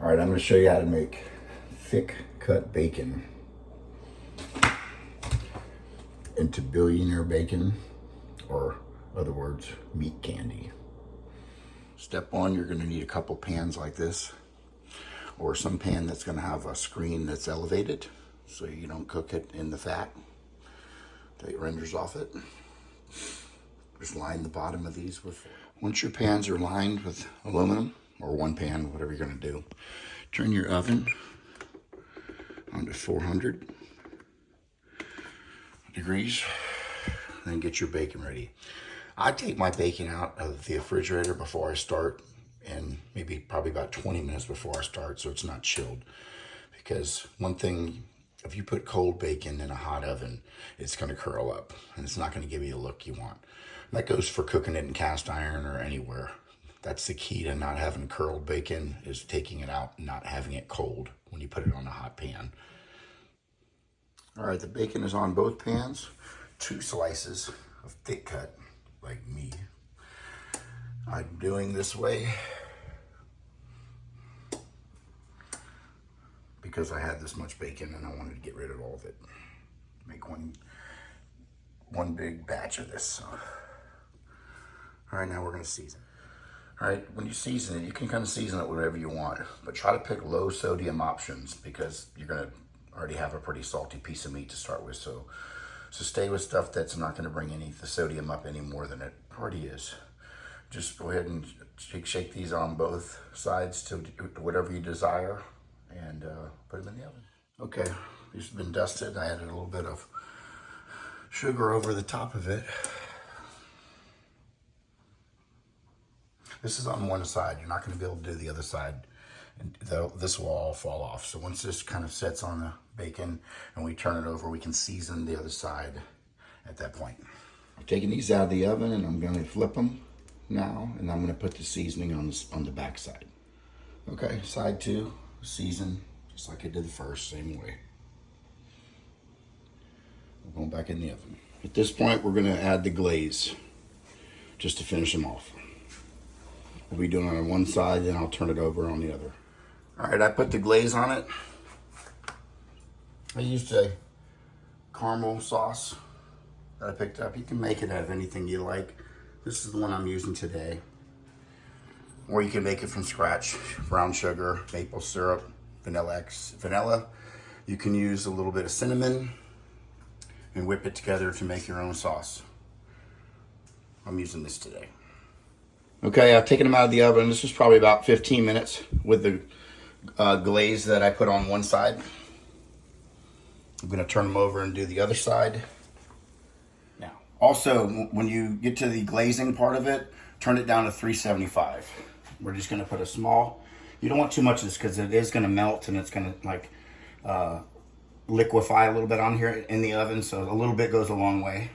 All right, I'm going to show you how to make thick cut bacon into Billionaire Bacon, or other words, meat candy. Step one, you're going to need a couple pans like this, or some pan that's going to have a screen that's elevated so you don't cook it in the fat that it renders off it. Just line the bottom of these with, once your pans are lined with aluminum, or one pan, whatever you're going to do, turn your oven onto 400 degrees, then get your bacon ready. I take my bacon out of the refrigerator before I start, and probably about 20 minutes before I start, so it's not chilled. Because one thing, if you put cold bacon in a hot oven, it's going to curl up, and it's not going to give you the look you want. That goes for cooking it in cast iron or anywhere. That's the key to not having curled bacon, is taking it out and not having it cold when you put it on a hot pan. All right, the bacon is on both pans. 2 slices of thick cut, like me. I'm doing this way because I had this much bacon and I wanted to get rid of all of it. Make one big batch of this. So. All right, now we're gonna season. All right, when you season it, you can kind of season it whatever you want, but try to pick low sodium options because you're gonna already have a pretty salty piece of meat to start with. So stay with stuff that's not gonna bring the sodium up any more than it already is. Just go ahead and shake these on both sides to whatever you desire, and put them in the oven. Okay, these have been dusted. I added a little bit of sugar over the top of it. This is on one side. You're not going to be able to do the other side, and this will all fall off. So once this kind of sets on the bacon and we turn it over, we can season the other side at that point. I'm taking these out of the oven and I'm going to flip them now, and I'm going to put the seasoning on the back side. Okay, side 2, season just like I did the first, same way. We're going back in the oven. At this point, we're going to add the glaze just to finish them off. We'll be doing it on one side, then I'll turn it over on the other. All right, I put the glaze on it. I used a caramel sauce that I picked up. You can make it out of anything you like. This is the one I'm using today. Or you can make it from scratch. Brown sugar, maple syrup, vanilla. You can use a little bit of cinnamon and whip it together to make your own sauce. I'm using this today. Okay, I've taken them out of the oven. This was probably about 15 minutes with the glaze that I put on one side. I'm gonna turn them over and do the other side. Now, also, when you get to the glazing part of it, turn it down to 375. We're just gonna put a small, you don't want too much of this because it is gonna melt and it's gonna like liquefy a little bit on here in the oven, so a little bit goes a long way.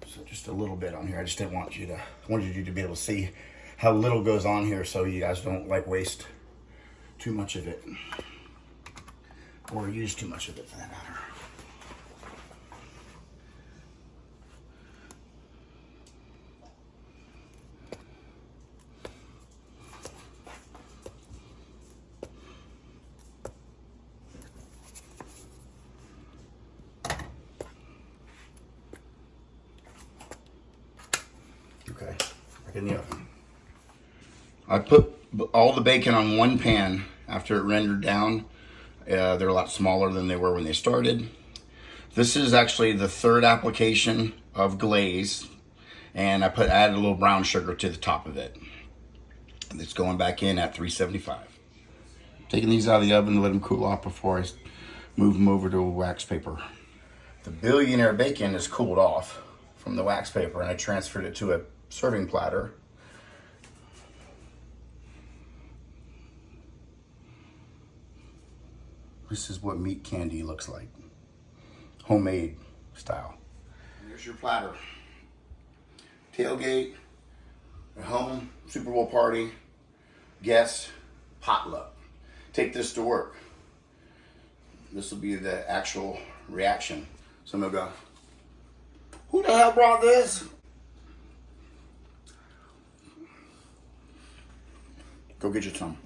So just a little bit on here. I just didn't want I wanted you to be able to see how little goes on here so you guys don't like waste too much of it, or use too much of it for that matter. Okay, back in the oven. I put all the bacon on one pan after it rendered down. They're a lot smaller than they were when they started. This is actually the 3rd application of glaze, and I added a little brown sugar to the top of it. And it's going back in at 375. Taking these out of the oven to let them cool off before I move them over to a wax paper. The Billionaire Bacon is cooled off from the wax paper, and I transferred it to a serving platter. This is what meat candy looks like, homemade style. And there's your platter. Tailgate, at home, Super Bowl party, guests, potluck. Take this to work. This will be the actual reaction. Someone will go, "Who the hell brought this?" Go get you some.